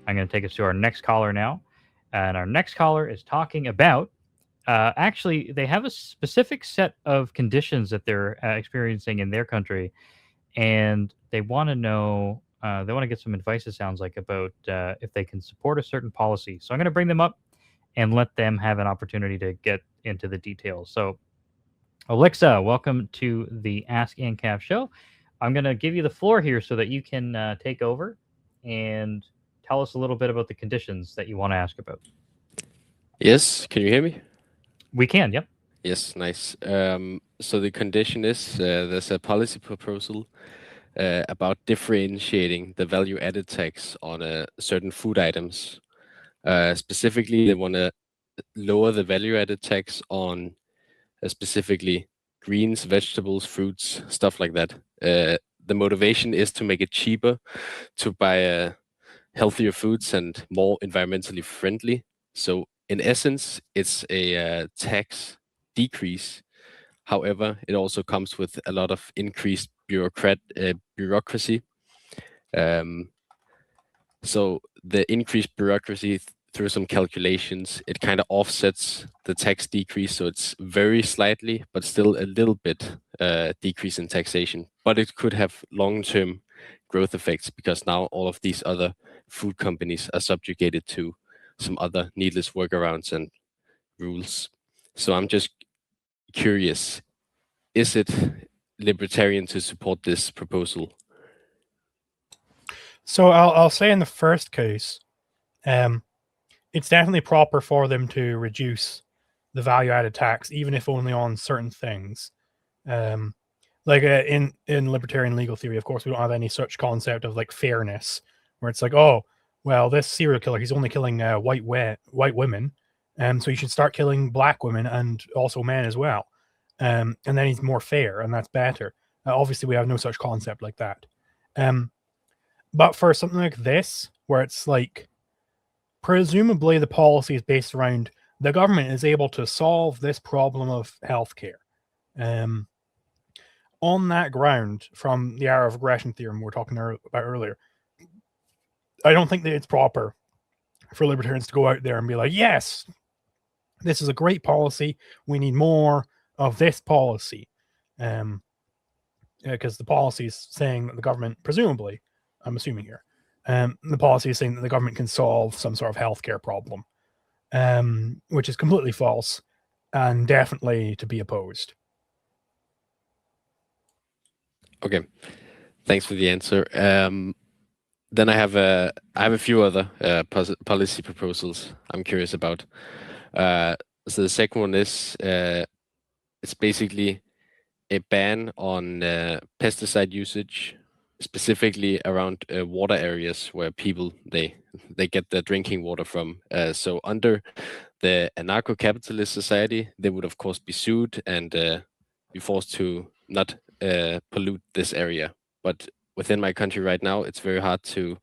I'm going to take us to our next caller now. And our next caller is talking about actually, they have a specific set of conditions that they're experiencing in their country, and they want to know, they want to get some advice, it sounds like, about if they can support a certain policy. So I'm going to bring them up and let them have an opportunity to get into the details. So, Alexa, welcome to the Ask ANCAP show. I'm going to give you the floor here so that you can take over and tell us a little bit about the conditions that you want to ask about. Yes, can you hear me? We can, yep. Yes, nice. So the condition is there's a policy proposal about differentiating the value added tax on certain food items. Specifically, they want to lower the value added tax on specifically greens, vegetables, fruits, stuff like that. The motivation is to make it cheaper to buy healthier foods and more environmentally friendly. So in essence, it's a tax decrease. However, it also comes with a lot of increased bureaucracy. Um, so the increased bureaucracy through some calculations, it kind of offsets the tax decrease. So it's very slightly, but still a little bit decrease in taxation. But it could have long-term growth effects because now all of these other food companies are subjugated to some other needless workarounds and rules. So I'm just curious, is it libertarian to support this proposal? So I'll say in the first case, it's definitely proper for them to reduce the value-added tax, even if only on certain things. In libertarian legal theory, of course, we don't have any such concept of like fairness, where it's like, oh, well, this serial killer, he's only killing white women, so you should start killing black women and also men as well, and then he's more fair, and that's better. Obviously, we have no such concept like that. But for something like this, where it's like, presumably the policy is based around the government is able to solve this problem of healthcare. On that ground, from the hour of regression theorem we were talking about earlier, I don't think that it's proper for libertarians to go out there and be like, yes, this is a great policy. We need more of this policy. Because the policy is saying that the government, presumably, I'm assuming here, the policy is saying that the government can solve some sort of healthcare problem, which is completely false and definitely to be opposed. Okay, thanks for the answer. Then I have a few other policy proposals I'm curious about. So the second one is it's basically a ban on pesticide usage, specifically around water areas where people they get their drinking water from. So under the anarcho-capitalist society, they would of course be sued and be forced to not pollute this area. But within my country right now, it's very hard to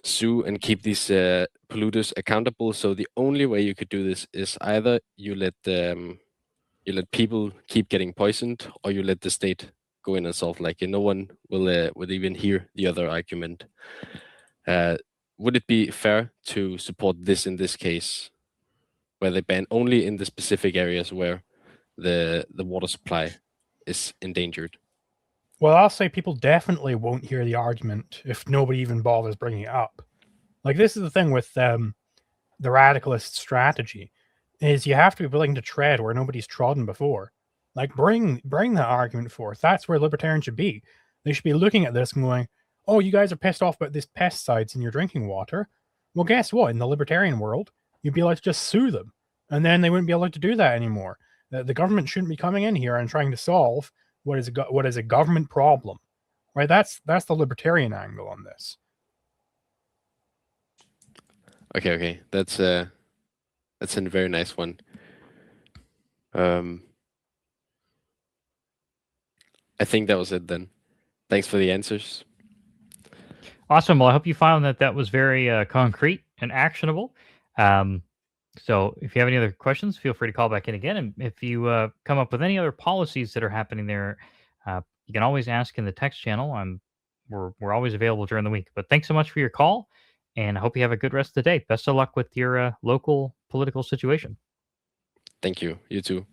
sue and keep these polluters accountable. So the only way you could do this is either you let people keep getting poisoned, or you let the state go in and solve. Like, no one will even hear the other argument. Would it be fair to support this in this case, where they ban only in the specific areas where the water supply is endangered? Well, I'll say people definitely won't hear the argument if nobody even bothers bringing it up. Like, this is the thing with the radicalist strategy, is you have to be willing to tread where nobody's trodden before. Like, bring that argument forth. That's where libertarians should be. They should be looking at this and going, oh, you guys are pissed off about these pesticides in your drinking water. Well, guess what? In the libertarian world, you'd be allowed to just sue them, and then they wouldn't be allowed to do that anymore. The government shouldn't be coming in here and trying to solve what is a government problem, right? That's the libertarian angle on this. Okay, that's a very nice one. I think that was it then. Thanks for the answers. Awesome. Well, I hope you found that was very concrete and actionable. So if you have any other questions, feel free to call back in again. And if you come up with any other policies that are happening there, you can always ask in the text channel. We're always available during the week. But thanks so much for your call, And I hope you have a good rest of the day. Best of luck with your local political situation. Thank you. You too.